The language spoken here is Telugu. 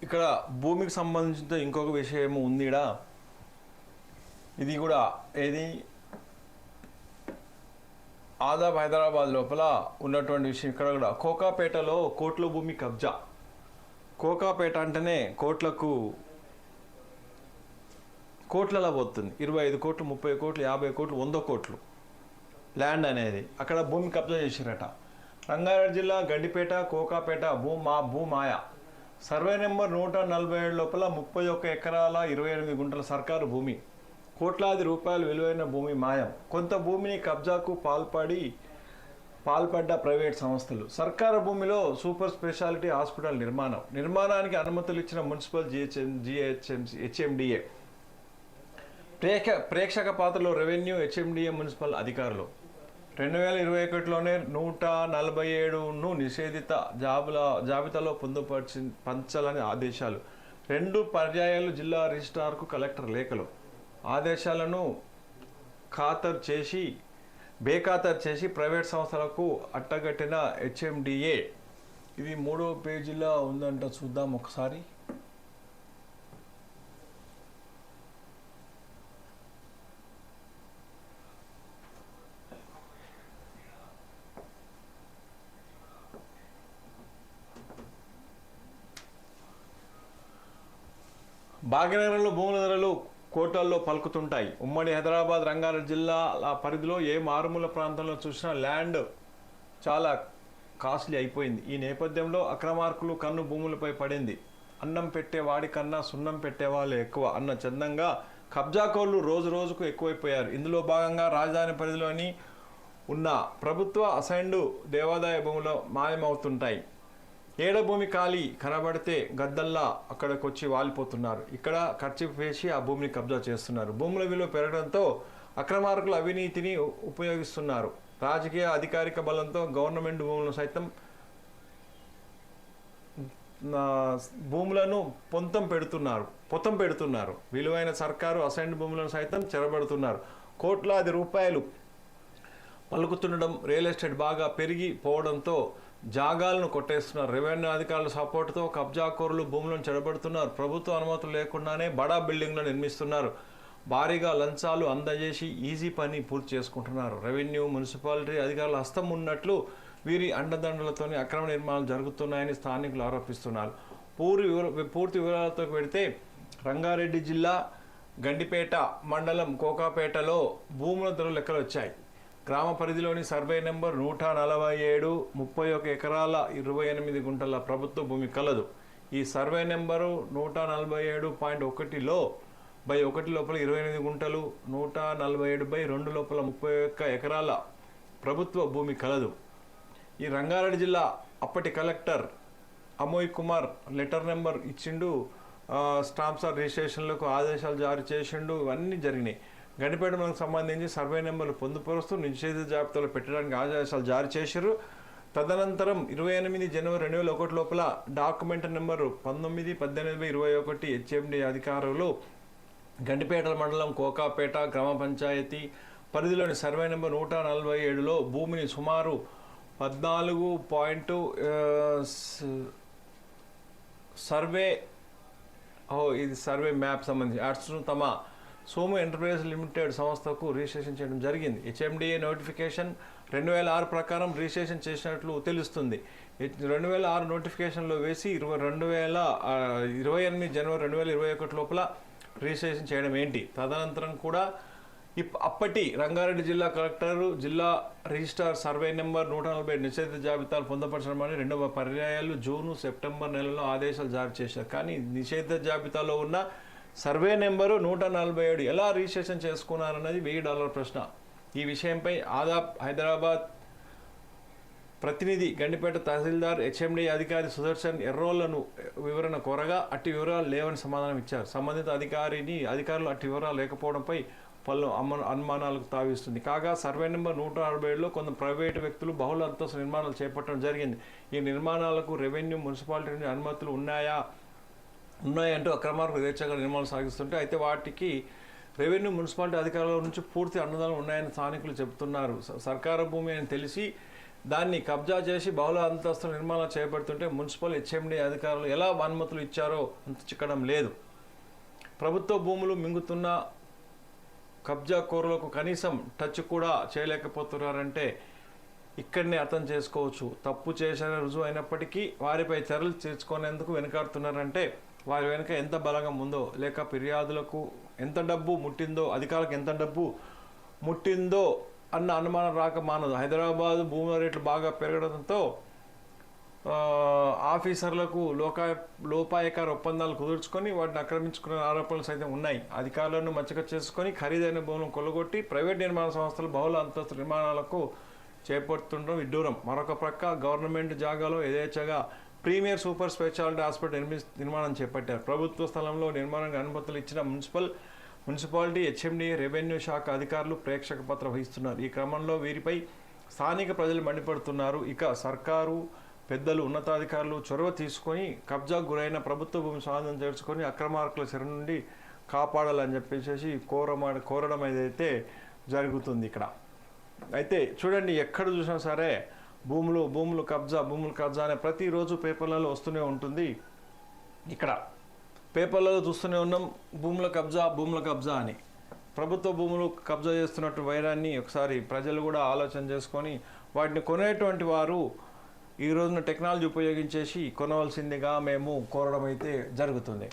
ఇక్కడ భూమికి సంబంధించిన ఇంకొక విషయం ఉంది ఇక్కడ. ఇది కూడా ఏది ఆదాబ్ హైదరాబాద్ లోపల ఉన్నటువంటి విషయం. ఇక్కడ కూడా కోకాపేటలో కోట్ల భూమి కబ్జా. కోకాపేట అంటేనే కోట్లలో పోతుంది. 25 కోట్లు, 30 కోట్లు, 50 కోట్లు, 100 కోట్లు ల్యాండ్ అనేది. అక్కడ భూమి కబ్జా చేసిరట. రంగారెడ్డి జిల్లా గండిపేట కోకాపేట భూమాయ సర్వే నెంబర్ 147 లోపల 31 ఎకరాల 28 గుంటల సర్కారు భూమి, కోట్లాది రూపాయలు విలువైన భూమి మాయం. కొంత భూమిని కబ్జాకు పాల్పడ్డ ప్రైవేట్ సంస్థలు. సర్కారు భూమిలో సూపర్ స్పెషాలిటీ హాస్పిటల్ నిర్మాణానికి అనుమతులు ఇచ్చిన మున్సిపల్ హెచ్ఎండిఏ. ప్రేక్షక పాత్రలో రెవెన్యూ, హెచ్ఎండిఏ, మున్సిపల్ అధికారులు. 2021లోనే 147ను నిషేధిత జాబితాలో పంచాలని ఆదేశాలు. 2 పర్యాయాలు జిల్లా రిజిస్ట్రార్కు కలెక్టర్ లేఖలు. ఆదేశాలను బేఖాతరు చేసి ప్రైవేట్ సంస్థలకు అట్టగట్టిన హెచ్ఎండిఏ. ఇది 3వ పేజీలో ఉందంట, చూద్దాం ఒకసారి. భాగ్యనగరంలో భూముల ధరలు కోట్లల్లో పలుకుతుంటాయి. ఉమ్మడి హైదరాబాద్, రంగారెడ్డి జిల్లాల పరిధిలో ఏ మారుమూల ప్రాంతంలో చూసినా ల్యాండ్ చాలా కాస్ట్లీ అయిపోయింది. ఈ నేపథ్యంలో అక్రమార్కులు కన్ను భూములపై పడింది. అన్నం పెట్టేవాడి కన్నా సున్నం పెట్టేవాళ్ళు ఎక్కువ అన్న చందంగా కబ్జాకోళ్లు రోజు రోజుకు ఎక్కువైపోయారు. ఇందులో భాగంగా రాజధాని పరిధిలోని ఉన్న ప్రభుత్వ అసైన్డ్ దేవాదాయ భూములు మాయమవుతుంటాయి. ఏడ భూమి ఖాళీ కనబడితే గద్దల్లా అక్కడికి వచ్చి వాలిపోతున్నారు. ఇక్కడ ఖర్చు వేసి ఆ భూమిని కబ్జా చేస్తున్నారు. భూముల విలువ పెరగడంతో అక్రమార్కులు అవినీతిని ఉపయోగిస్తున్నారు. రాజకీయ అధికారిక బలంతో గవర్నమెంట్ భూములను పొంతం పెడుతున్నారు. విలువైన సర్కారు అసైన్డ్ భూములను సైతం చెరబడుతున్నారు. కోట్లాది రూపాయలు పలుకుతుండడం, రియల్ ఎస్టేట్ బాగా పెరిగిపోవడంతో జాగాలను కొట్టేస్తున్నారు. రెవెన్యూ అధికారుల సపోర్టుతో కబ్జాకోరులు భూములను చెడబడుతున్నారు. ప్రభుత్వ అనుమతులు లేకుండానే బడా బిల్డింగ్లను నిర్మిస్తున్నారు. భారీగా లంచాలు అందజేసి ఈజీ పని పూర్తి చేసుకుంటున్నారు. రెవెన్యూ, మున్సిపాలిటీ అధికారుల హస్తం ఉన్నట్లు వీరి అండదండలతోనే అక్రమ నిర్మాణాలు జరుగుతున్నాయని స్థానికులు ఆరోపిస్తున్నారు. పూర్తి వివరాలతో పెడితే రంగారెడ్డి జిల్లా గండిపేట మండలం కోకాపేటలో భూముల ధరలు లెక్కలు వచ్చాయి. గ్రామ పరిధిలోని సర్వే నెంబర్ 147 31 ఎకరాల 28 గుంటల ప్రభుత్వ భూమి కలదు. ఈ సర్వే నెంబరు 147.1లో /1 లోపల 28 గుంటలు, 147/2 లోపల 31 ఎకరాల ప్రభుత్వ భూమి కలదు. ఈ రంగారెడ్డి జిల్లా అప్పటి collector Amoy Kumar letter number ఇచ్చిండు, స్టాంప్స్ రిజిస్ట్రేషన్లకు ఆదేశాలు జారీ చేసిండు. ఇవన్నీ జరిగినాయి. గండిపేట మనకు సంబంధించి సర్వే నెంబర్లు పొందుపరుస్తూ నిషేధిత జాబితాలో పెట్టడానికి ఆదేశాలు జారీ చేశారు. తదనంతరం 28 జనవరి 2001 లోపల డాక్యుమెంట్ నెంబరు 19/18/21 హెచ్ఎండి అధికారులు గండిపేట మండలం కోకాపేట గ్రామ పంచాయతీ పరిధిలోని సర్వే నెంబర్ 147లో భూమిని సుమారు 14 ఇది సర్వే మ్యాప్ సంబంధించి యాడ్స్ను తమ సోము ఎంటర్ప్రైజ్ లిమిటెడ్ సంస్థకు రిజిస్ట్రేషన్ చేయడం జరిగింది. హెచ్ఎండిఏ నోటిఫికేషన్ 2006 ప్రకారం రిజిస్ట్రేషన్ చేసినట్లు తెలుస్తుంది. 2006 నోటిఫికేషన్లో వేసి 28 జనవరి 2021 లోపల రిజిస్ట్రేషన్ చేయడం ఏంటి? తదనంతరం కూడా అప్పటి రంగారెడ్డి జిల్లా కలెక్టర్, జిల్లా రిజిస్ట్రార్ సర్వే నెంబర్ 140 నిషేధిత జాబితాలు పొందపరచడమని 2వ పర్యాయాలు జూను, సెప్టెంబర్ నెలలో ఆదేశాలు జారీ చేశారు. కానీ నిషేధిత జాబితాలో ఉన్న సర్వే నెంబరు 147 ఎలా రిజిస్ట్రేషన్ చేసుకున్నారన్నది $1000 ప్రశ్న. ఈ విషయంపై ఆదాబ్ హైదరాబాద్ ప్రతినిధి గండిపేట తహసీల్దార్ హెచ్ఎండి అధికారి సుదర్శన్ ఎర్రోళ్లను వివరణ కోరగా అట్టి వివరాలు లేవని సమాధానం ఇచ్చారు. సంబంధిత అధికారులు అట్టి వివరాలు లేకపోవడంపై పలు అనుమానాలకు తావిస్తుంది. కాగా సర్వే నెంబర్ 147లో కొంత ప్రైవేటు వ్యక్తులు బహుళ అంతస్తు నిర్మాణాలు చేపట్టడం జరిగింది. ఈ నిర్మాణాలకు రెవెన్యూ, మున్సిపాలిటీ నుండి అనుమతులు ఉన్నాయంటూ అక్రమార్కులు యథేచ్ఛగా నిర్మాణాలు సాగిస్తుంటే, అయితే వాటికి రెవెన్యూ, మున్సిపాలిటీ అధికారుల నుంచి పూర్తి అన్నదానం ఉన్నాయని స్థానికులు చెబుతున్నారు. సర్కారు భూమి అని తెలిసి దాన్ని కబ్జా చేసి బహుళ అంతస్తుల నిర్మాణం చేపడుతుంటే మున్సిపల్ హెచ్ఎండి అధికారులు ఎలా అనుమతులు ఇచ్చారో అంత చిక్కడం లేదు. ప్రభుత్వ భూములు మింగుతున్న కబ్జా కోరులకు కనీసం టచ్ కూడా చేయలేకపోతున్నారంటే ఇక్కడనే అర్థం చేసుకోవచ్చు. తప్పు చేసిన రుజువు అయినప్పటికీ వారిపై చర్యలు తీర్చుకునేందుకు వెనుకాడుతున్నారంటే వారి వెనుక ఎంత బలంగా ఉందో, లేక ఫిర్యాదులకు ఎంత డబ్బు ముట్టిందో, అధికారులకు ఎంత డబ్బు ముట్టిందో అన్న అనుమానం రాక మానదు. హైదరాబాద్ భూముల రేట్లు బాగా పెరగడంతో ఆఫీసర్లకు లోపాయకార ఒప్పందాలు కుదుర్చుకొని వాటిని ఆక్రమించుకున్న ఆరోపణలు సైతం ఉన్నాయి. అధికారులను మచ్చిక చేసుకొని ఖరీదైన భూములను కొల్లగొట్టి ప్రైవేట్ నిర్మాణ సంస్థలు బహుళ అంతస్తు నిర్మాణాలకు చేపడుతుండడం విడ్డూరం. మరొక ప్రక్క గవర్నమెంట్ జాగాలో యథేచ్ఛగా ప్రీమియర్ సూపర్ స్పెషాలిటీ హాస్పిటల్ నిర్మాణం చేపట్టారు. ప్రభుత్వ స్థలంలో నిర్మాణానికి అనుమతులు ఇచ్చిన మున్సిపాలిటీ, హెచ్ఎండి, రెవెన్యూ శాఖ అధికారులు ప్రేక్షక పాత్ర వహిస్తున్నారు. ఈ క్రమంలో వీరిపై స్థానిక ప్రజలు మండిపడుతున్నారు. ఇక సర్కారు పెద్దలు, ఉన్నతాధికారులు చొరవ తీసుకొని కబ్జాకు గురైన ప్రభుత్వ భూమి స్వాధీనం చేసుకొని అక్రమార్కుల చెర నుండి కాపాడాలని చెప్పేసి కోరడం ఏదైతే జరుగుతుంది ఇక్కడ. అయితే చూడండి, ఎక్కడ చూసినా సరే భూములు కబ్జా అనే ప్రతిరోజు పేపర్లలో వస్తూనే ఉంటుంది. ఇక్కడ పేపర్లలో చూస్తూనే ఉన్నాం భూముల కబ్జా అని. ప్రభుత్వ భూములు కబ్జా చేస్తున్నట్టు వైరాన్ని ఒకసారి ప్రజలు కూడా ఆలోచన చేసుకొని వాటిని కొనేటువంటి వారు ఈ రోజున టెక్నాలజీ ఉపయోగించేసి కొనవలసిందిగా మేము కోరడం అయితే జరుగుతుంది.